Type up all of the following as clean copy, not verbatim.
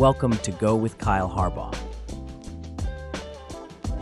Welcome to Go with Kyle Harbaugh.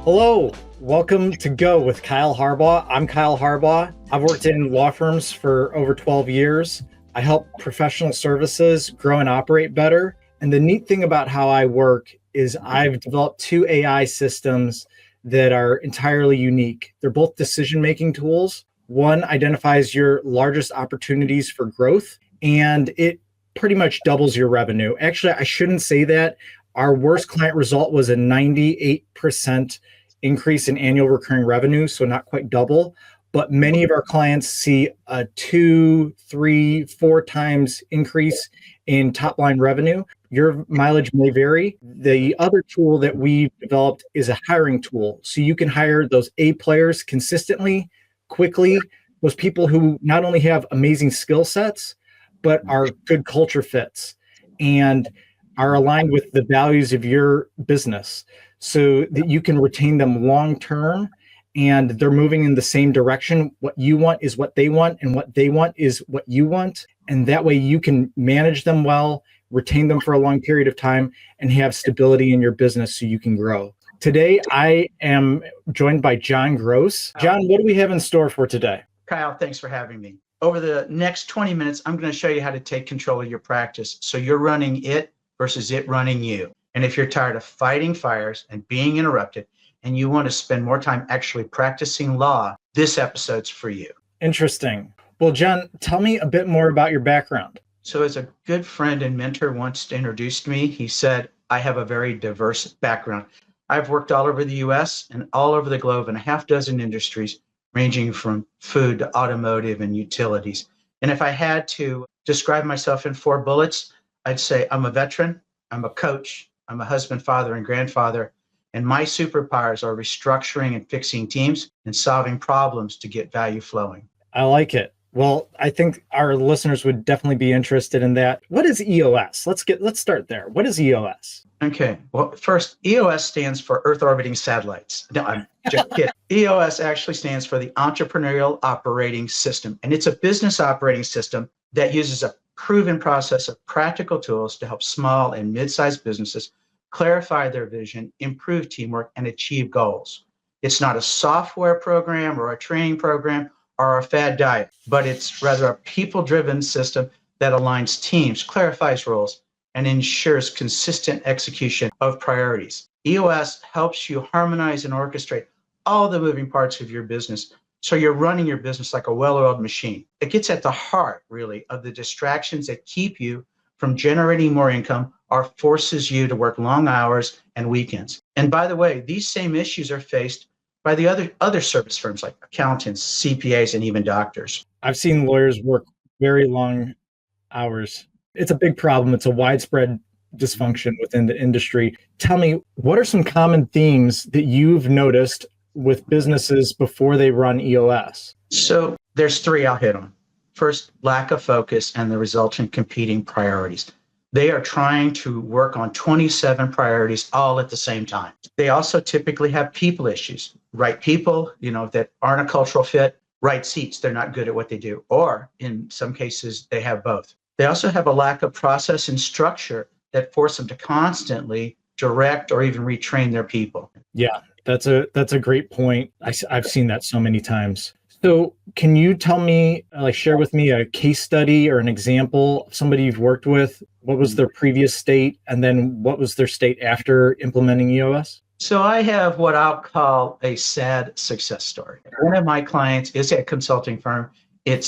Hello, welcome to Go with Kyle Harbaugh. I'm Kyle Harbaugh. I've worked in law firms for over 12 years. I help professional services grow and operate better. And the neat thing about how I work is I've developed two AI systems that are entirely unique. They're both decision-making tools. One identifies your largest opportunities for growth, and it pretty much doubles your revenue. Actually, I shouldn't say that. Our worst client result was a 98% increase in annual recurring revenue, so not quite double. But many of our clients see a 2, 3, 4 times increase in top line revenue. Your mileage may vary. The other tool that we've developed is a hiring tool. So you can hire those A players consistently, quickly, those people who not only have amazing skill sets, but are good culture fits and are aligned with the values of your business so that you can retain them long term and they're moving in the same direction. What you want is what they want, and what they want is what you want. And that way you can manage them well, retain them for a long period of time, and have stability in your business so you can grow. Today, I am joined by John Gross. John, what do we have in store for today? Kyle, thanks for having me. Over the next 20 minutes, I'm going to show you how to take control of your practice so you're running it versus it running you. And if you're tired of fighting fires and being interrupted, and you want to spend more time actually practicing law, this episode's for you. Interesting. Well, John, tell me a bit more about your background. So as a good friend and mentor once introduced me, he said, I have a very diverse background. I've worked all over the US and all over the globe in a half dozen industries, ranging from food to automotive and utilities. And if I had to describe myself in 4 bullets, I'd say I'm a veteran, I'm a coach, I'm a husband, father, and grandfather. And my superpowers are restructuring and fixing teams and solving problems to get value flowing. I like it. Well, I think our listeners would definitely be interested in that. What is EOS? Let's start there. What is EOS? Okay. Well, first, EOS stands for Earth Orbiting Satellites. No, I'm just kidding. EOS actually stands for the Entrepreneurial Operating System, and it's a business operating system that uses a proven process of practical tools to help small and mid-sized businesses clarify their vision, improve teamwork, and achieve goals. It's not a software program or a training program or a fad diet, but it's rather a people-driven system that aligns teams, clarifies roles, and ensures consistent execution of priorities. EOS helps you harmonize and orchestrate all the moving parts of your business so you're running your business like a well-oiled machine. It gets at the heart, really, of the distractions that keep you from generating more income or forces you to work long hours and weekends. And by the way, these same issues are faced by the other service firms like accountants, CPAs, and even doctors. I've seen lawyers work very long hours. It's a big problem. It's a widespread dysfunction within the industry. Tell me, what are some common themes that you've noticed with businesses before they run EOS? So there's 3 I'll hit on. First, lack of focus and the resultant competing priorities. They are trying to work on 27 priorities all at the same time. They also typically have people issues, right people, that aren't a cultural fit, right seats, they're not good at what they do, or in some cases, they have both. They also have a lack of process and structure that force them to constantly direct or even retrain their people. Yeah, that's a great point. I've seen that so many times. So can you tell me, share with me a case study or an example of somebody you've worked with? What was their previous state? And then what was their state after implementing EOS? So I have what I'll call a sad success story. One of my clients is a consulting firm. It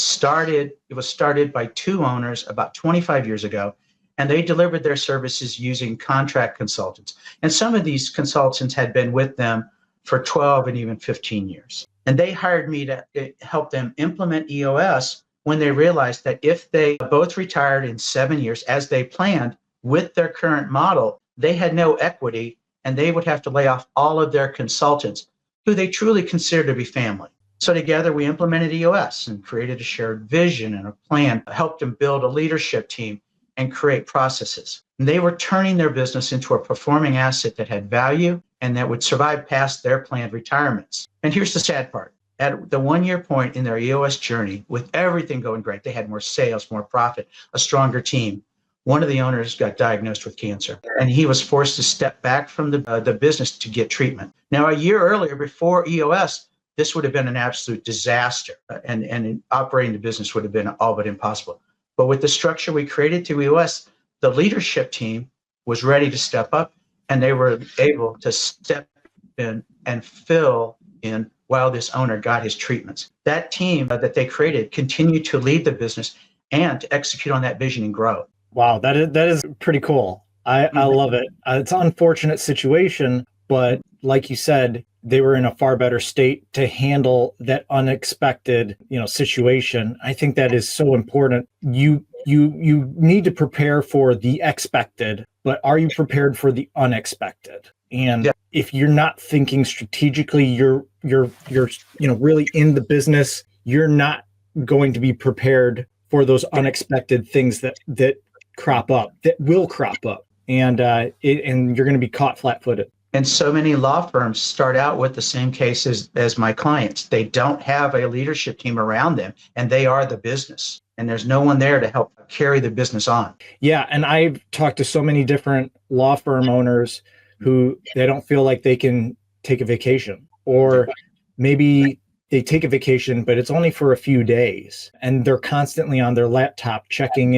was started by 2 owners about 25 years ago, and they delivered their services using contract consultants. And some of these consultants had been with them for 12 and even 15 years. And they hired me to help them implement EOS when they realized that if they both retired in 7 years, as they planned with their current model, they had no equity and they would have to lay off all of their consultants who they truly consider to be family. So together we implemented EOS and created a shared vision and a plan, helped them build a leadership team and create processes. And they were turning their business into a performing asset that had value and that would survive past their planned retirements. And here's the sad part. At the 1-year point in their EOS journey, with everything going great, they had more sales, more profit, a stronger team. one of the owners got diagnosed with cancer, and he was forced to step back from the business to get treatment. Now, a year earlier, before EOS, this would have been an absolute disaster, and operating the business would have been all but impossible. But with the structure we created through EOS, the leadership team was ready to step up, and they were able to step in and fill in while this owner got his treatments. That team that they created continued to lead the business and to execute on that vision and grow. Wow, that is pretty cool. I love it. It's an unfortunate situation, but like you said, they were in a far better state to handle that unexpected, situation. I think that is so important. You need to prepare for the expected, but are you prepared for the unexpected? And if you're not thinking strategically, you're really in the business, you're not going to be prepared for those unexpected things that will crop up, and you're going to be caught flat-footed. And so many law firms start out with the same cases as my clients. They don't have a leadership team around them, and they are the business. And there's no one there to help carry the business on. Yeah, and I've talked to so many different law firm owners who they don't feel like they can take a vacation, or maybe they take a vacation, but it's only for a few days, and they're constantly on their laptop checking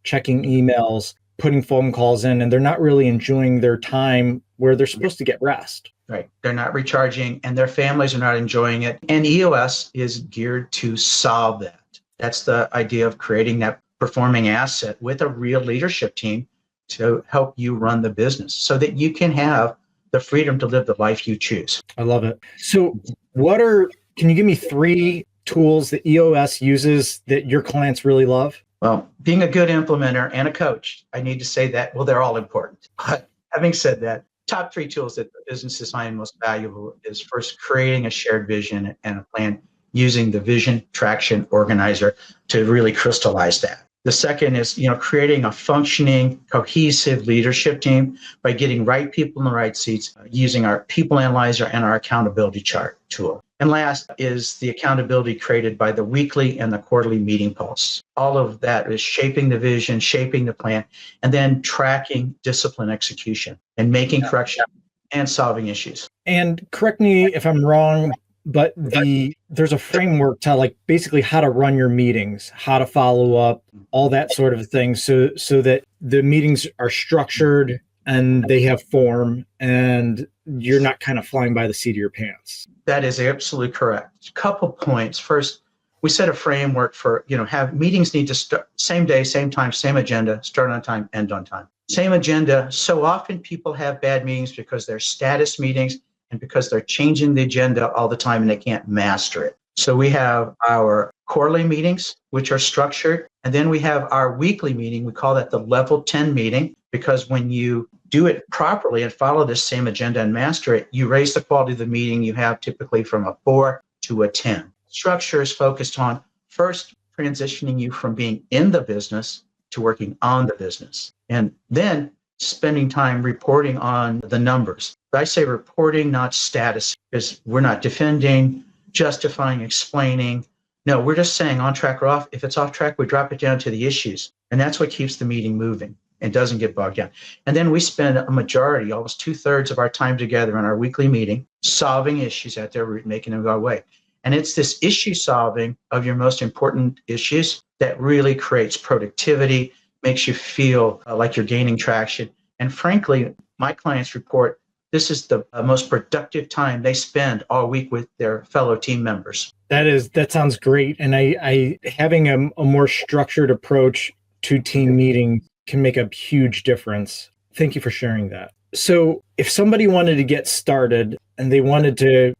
emails, putting phone calls in, and they're not really enjoying their time where they're supposed to get rest. Right. They're not recharging, and their families are not enjoying it. And EOS is geared to solve that. That's the idea of creating that performing asset with a real leadership team to help you run the business so that you can have the freedom to live the life you choose. I love it. So can you give me 3 tools that EOS uses that your clients really love? Well, being a good implementer and a coach, I need to say that, they're all important. But having said that, top 3 tools that the businesses find most valuable is first creating a shared vision and a plan using the vision traction organizer to really crystallize that. The second is, creating a functioning, cohesive leadership team by getting right people in the right seats, using our people analyzer and our accountability chart tool. And last is the accountability created by the weekly and the quarterly meeting pulse. All of that is shaping the vision, shaping the plan, and then tracking discipline execution and making correction and solving issues. And correct me if I'm wrong, but there's a framework to basically how to run your meetings, how to follow up, all that sort of thing, so that the meetings are structured and they have form and you're not kind of flying by the seat of your pants. That is absolutely correct. A couple points. First, we set a framework for, have meetings need to start same day, same time, same agenda, start on time, end on time. Same agenda. So often people have bad meetings because they're status meetings and because they're changing the agenda all the time and they can't master it. So we have our quarterly meetings, which are structured, and then we have our weekly meeting. We call that the level 10 meeting, because when you do it properly and follow this same agenda and master it, you raise the quality of the meeting. You have typically from a 4 to a 10. Structure is focused on first transitioning you from being in the business to working on the business, and then spending time reporting on the numbers. I say reporting, not status, because we're not defending, justifying, explaining. No, we're just saying on track or off. If it's off track, we drop it down to the issues. And that's what keeps the meeting moving and doesn't get bogged down. And then we spend a majority, almost 2/3 of our time together in our weekly meeting, solving issues at their root, making them go away. And it's this issue solving of your most important issues that really creates productivity, makes you feel like you're gaining traction. And frankly, my clients report this is the most productive time they spend all week with their fellow team members. That sounds great. And I having a more structured approach to team meetings can make a huge difference. Thank you for sharing that. So if somebody wanted to get started and they wanted to,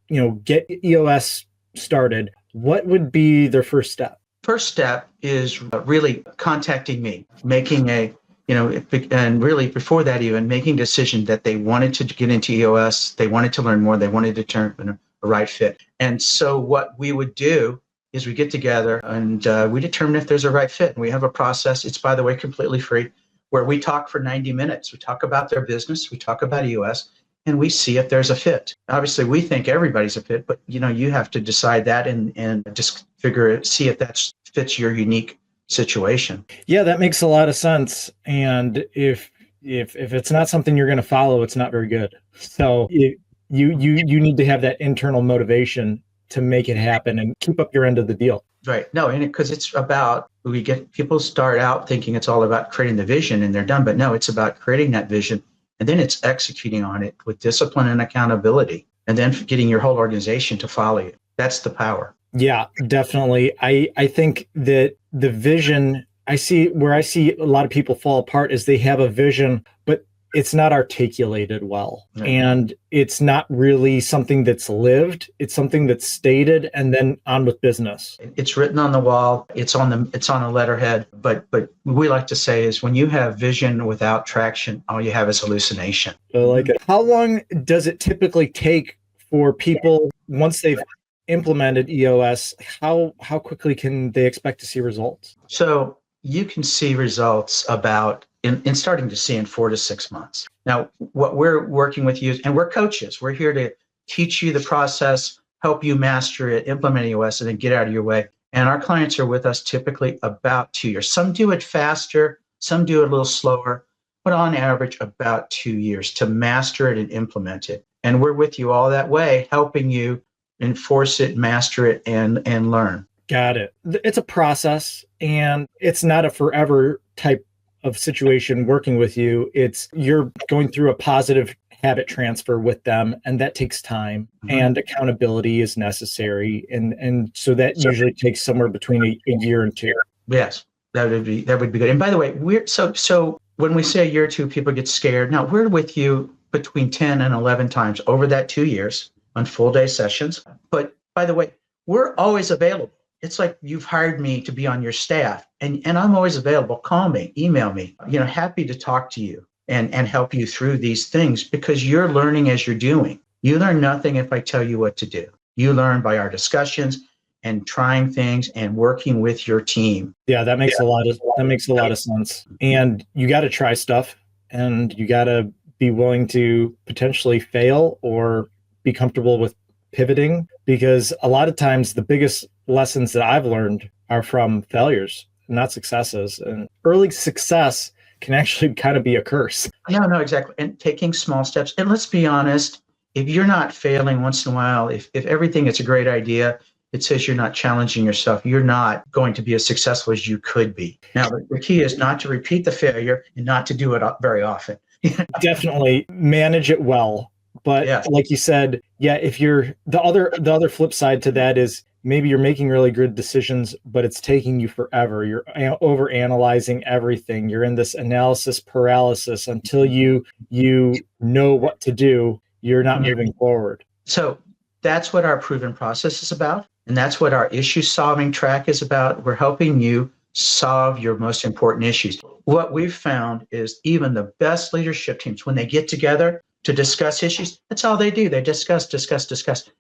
get EOS started, what would be their first step? First step is really contacting me, making and really before that even making a decision that they wanted to get into EOS, they wanted to learn more, they wanted to determine a right fit. And so what we would do is we get together and we determine if there's a right fit. And we have a process, it's by the way, completely free, where we talk for 90 minutes. We talk about their business, we talk about EOS, and we see if there's a fit. Obviously, we think everybody's a fit, but you have to decide that and just see if that fits your unique situation. Yeah, that makes a lot of sense. And if it's not something you're going to follow, it's not very good. So you need to have that internal motivation to make it happen and keep up your end of the deal. Right. No, and because it's about, we get people start out thinking it's all about creating the vision and they're done, but no, it's about creating that vision and then it's executing on it with discipline and accountability, and then getting your whole organization to follow you. That's the power. Yeah, definitely. I think that the vision, I see a lot of people fall apart is they have a vision, but it's not articulated well. Right. And it's not really something that's lived. It's something that's stated and then on with business. It's written on the wall. It's on a letterhead. But we like to say is when you have vision without traction, all you have is hallucination. I like it. How long does it typically take for people once they've implemented EOS? How quickly can they expect to see results? So you can see results about in starting to see in 4 to 6 months. Now, what we're working with you, and we're coaches, we're here to teach you the process, help you master it, implement EOS, and then get out of your way. And our clients are with us typically about 2 years. Some do it faster, some do it a little slower, but on average about 2 years to master it and implement it. And we're with you all that way, helping you enforce it, master it, and learn. Got it. It's a process, and it's not a forever type of situation working with you. It's you're going through a positive habit transfer with them, and that takes time, and accountability is necessary. And so that usually takes somewhere between a year and 2. Yes, that would be good. And by the way, we're so when we say a year or 2, people get scared. Now we're with you between 10 and 11 times over that 2 years on full day sessions. But by the way, we're always available. It's like you've hired me to be on your staff, and I'm always available. Call me, email me, happy to talk to you and help you through these things, because you're learning as you're doing. You learn nothing if I tell you what to do. You learn by our discussions and trying things and working with your team. Yeah, that makes a lot of sense. And you got to try stuff, and you got to be willing to potentially fail or be comfortable with pivoting, because a lot of times the biggest lessons that I've learned are from failures, not successes. And early success can actually kind of be a curse. No, exactly. And taking small steps. And let's be honest, if you're not failing once in a while, if everything is a great idea, it says you're not challenging yourself, you're not going to be as successful as you could be. Now, the key is not to repeat the failure and not to do it very often. Definitely manage it well. But like you said, if you're the other flip side to that is maybe you're making really good decisions, but it's taking you forever. You're over analyzing everything. You're in this analysis paralysis until you know what to do. You're not moving forward. So that's what our proven process is about. And that's what our issue solving track is about. We're helping you solve your most important issues. What we've found is even the best leadership teams, when they get together to discuss issues, that's all they do. They discuss.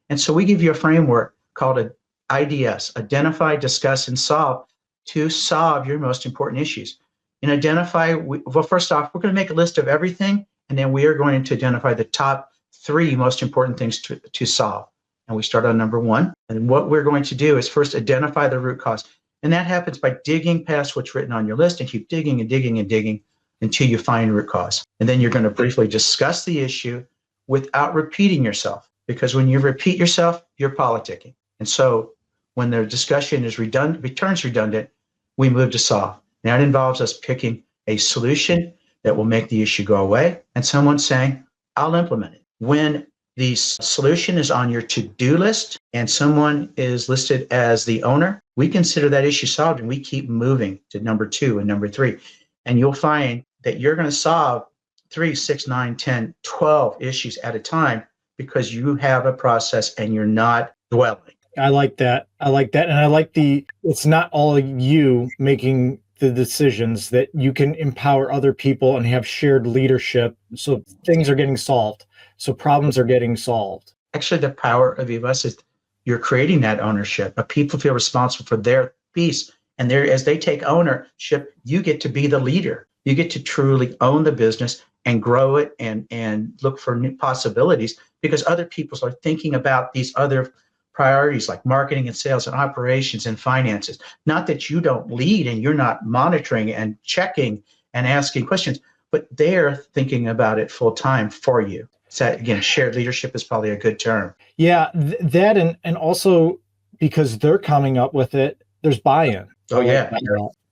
And so we give you a framework called IDS, identify, discuss, and solve, to solve your most important issues. And identify, well, first off, we're going to make a list of everything, and then we are going to identify the top 3 most important things to solve. And we start on number 1. And what we're going to do is first identify the root cause. And that happens by digging past what's written on your list and keep digging and digging and digging until you find root cause. And then you're going to briefly discuss the issue without repeating yourself, because when you repeat yourself, you're politicking. And so when the discussion is returns redundant, we move to solve. Now it involves us picking a solution that will make the issue go away, and someone saying, I'll implement it. When the solution is on your to-do list and someone is listed as the owner, we consider that issue solved, and we keep moving to number 2 and number 3. And you'll find that you're going to solve 3, 6, 9, 10, 12 issues at a time, because you have a process and you're not dwelling. I like that. And I like it's not all you making the decisions, that you can empower other people and have shared leadership. So things are getting solved. So problems are getting solved. Actually, the power of EOS is you're creating that ownership. People feel responsible for their piece. And as they take ownership, you get to be the leader. You get to truly own the business and grow it and look for new possibilities, because other people are thinking about these other priorities like marketing and sales and operations and finances. Not that you don't lead and you're not monitoring and checking and asking questions, but they're thinking about it full time for you. So again, shared leadership is probably a good term. Yeah, that and also because they're coming up with it, there's buy-in. Oh yeah,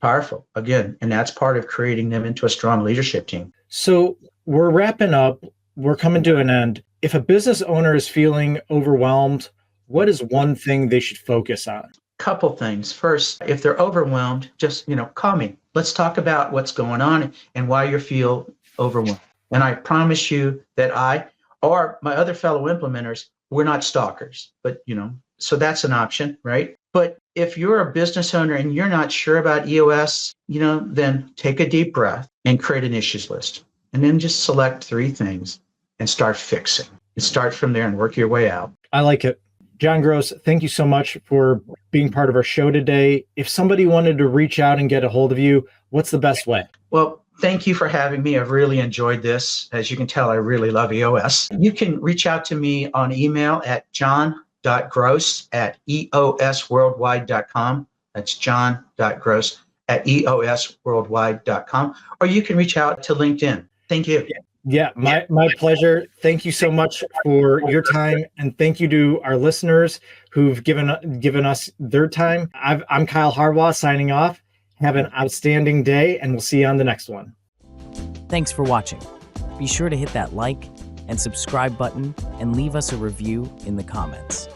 powerful again, and that's part of creating them into a strong leadership team. So we're wrapping up. We're coming to an end. If a business owner is feeling overwhelmed, what is one thing they should focus on? Couple things. First, if they're overwhelmed, just call me. Let's talk about what's going on and why you feel overwhelmed. And I promise you that I or my other fellow implementers, we're not stalkers, but so that's an option, right? But if you're a business owner and you're not sure about EOS, then take a deep breath and create an issues list. And then just select 3 things and start fixing. And start from there and work your way out. I like it. John Gross, thank you so much for being part of our show today. If somebody wanted to reach out and get a hold of you, what's the best way? Well, thank you for having me. I've really enjoyed this. As you can tell, I really love EOS. You can reach out to me on email at john.gross@eosworldwide.com. That's john.gross@eosworldwide.com. Or you can reach out to LinkedIn. Thank you. Yeah, my pleasure. Thank you so much for your time. And thank you to our listeners who've given us their time. I'm Kyle Harbaugh signing off. Have an outstanding day, and we'll see you on the next one. Thanks for watching. Be sure to hit that like and subscribe button and leave us a review in the comments.